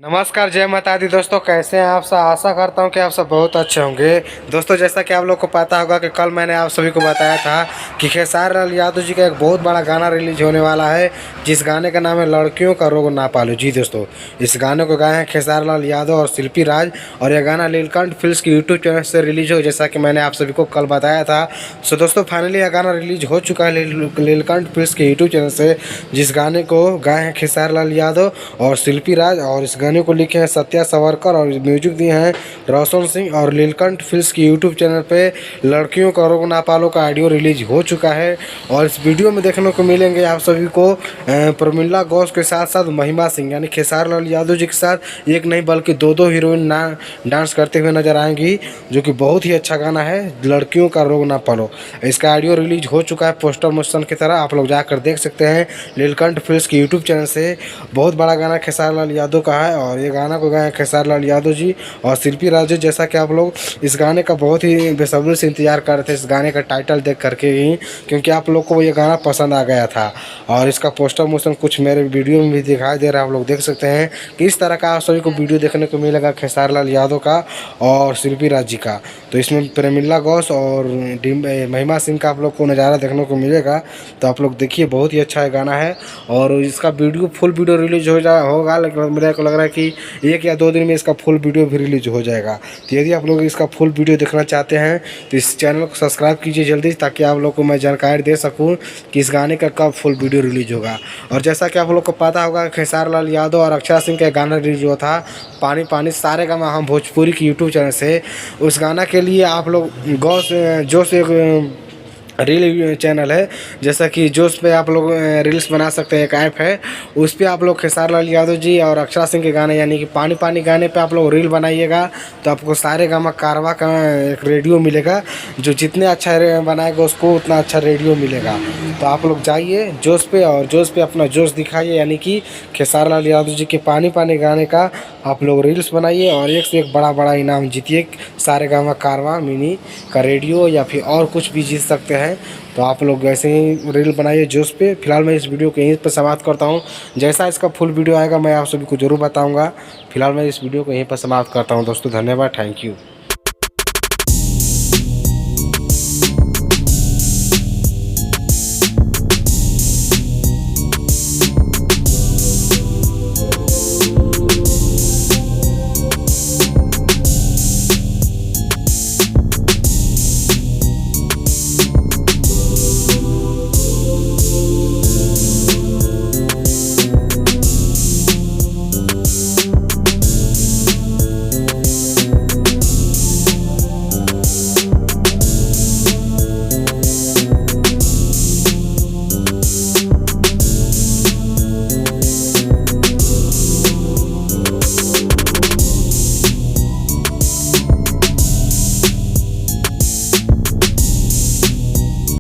नमस्कार, जय माता दी दोस्तों। कैसे हैं आप सब? आशा करता हूं कि आप सब बहुत अच्छे होंगे। दोस्तों, जैसा कि आप लोग को पता होगा कि कल मैंने आप सभी को बताया था कि खेसारी लाल यादव जी का एक बहुत बड़ा गाना रिलीज होने वाला है, जिस गाने का नाम है लड़कियों का रोग ना पालो। जी दोस्तों, इस गाने को गाए हैं खेसारी लाल यादव और शिल्पी राज, और यह गाना नीलकंठ फिल्म्स की यूट्यूब चैनल से रिलीज हो, जैसा कि मैंने आप सभी को कल बताया था। सो दोस्तों, फाइनली यह गाना रिलीज हो चुका है नीलकंठ फिल्म्स के यूट्यूब चैनल से, जिस गाने को गाए हैं खेसारी लाल यादव और शिल्पी राज, और इस गाने को लिखे हैं सत्या सावरकर और म्यूजिक दिए हैं रोशन सिंह। और नीलकंठ फिल्म्स की यूट्यूब चैनल पे लड़कियों का रोग ना पालो का ऑडियो रिलीज हो चुका है, और इस वीडियो में देखने को मिलेंगे आप सभी को प्रमिला घोष के साथ साथ महिमा सिंह, यानी खेसारी लाल यादव जी के साथ एक नहीं बल्कि दो हीरोइन डांस करते हुए नजर आएंगी, जो कि बहुत ही अच्छा गाना है लड़कियों का रोग ना पालो। इसका ऑडियो रिलीज हो चुका है पोस्टर मोशन की तरह, आप लोग जाकर देख सकते हैं नीलकंठ फिल्म्स की यूट्यूब चैनल से। बहुत बड़ा गाना खेसारी लाल यादव का है, और ये गाना को गाए खेसारी लाल यादव जी और शिल्पी राज। जैसा कि आप लोग इस गाने का बहुत ही बेसब्री से इंतजार कर रहे थे, इस गाने का टाइटल देख करके ही, क्योंकि आप लोग को ये गाना पसंद आ गया था। और इसका पोस्टर मोशन कुछ मेरे वीडियो में भी दिखाई दे रहा है, आप लोग देख सकते हैं कि इस तरह का आप सभी को वीडियो देखने को मिलेगा खेसारी लाल यादव का और शिल्पी राज जी का। तो इसमें प्रेमिला घोष और महिमा सिंह का आप लोग को नज़ारा देखने को मिलेगा। तो आप लोग देखिए, बहुत ही अच्छा गाना है, और इसका फुल वीडियो रिलीज होगा, लेकिन मेरे को लग रहा है कि 1 या 2 दिन में इसका फुल वीडियो भी रिलीज हो जाएगा। तो यदि आप लोग इसका फुल वीडियो देखना चाहते हैं तो इस चैनल को सब्सक्राइब कीजिए जल्दी, ताकि आप लोग को मैं जानकारी दे सकूं कि इस गाने का कब फुल वीडियो रिलीज होगा। और जैसा कि आप लोग को पता होगा, खेसारी लाल यादव और अक्षरा सिंह का गाना रिलीज हुआ था पानी पानी सारेगामा हम भोजपुरी की यूट्यूब चैनल से। उस गाना के लिए आप लोग जोश एक रील चैनल है, जैसा कि जोश पे आप लोग रील्स बना सकते हैं, एक ऐप है, उस पर आप लोग खेसारी लाल यादव जी और अक्षरा सिंह के गाने यानी कि पानी पानी गाने पे आप लोग रील बनाइएगा, तो आपको सारेगामा कारवा का एक रेडियो मिलेगा। जो जितने अच्छा बनाएगा उसको उतना अच्छा रेडियो मिलेगा। तो आप लोग जाइए जोश पे, और जोश पे अपना जोश दिखाइए, यानी कि खेसारी लाल यादव जी के पानी पानी गाने का आप लोग रील्स बनाइए, और एक से एक बड़ा इनाम जीतिए। सारेगामा कारवा मिनी का रेडियो या फिर और कुछ भी जीत सकते हैं। तो आप लोग ऐसे ही रील बनाइए जोश पे। फिलहाल मैं इस वीडियो को यहीं पर समाप्त करता हूं। जैसा इसका फुल वीडियो आएगा मैं आप सभी को ज़रूर बताऊंगा। फिलहाल मैं इस वीडियो को यहीं पर समाप्त करता हूं दोस्तों। धन्यवाद, थैंक यू।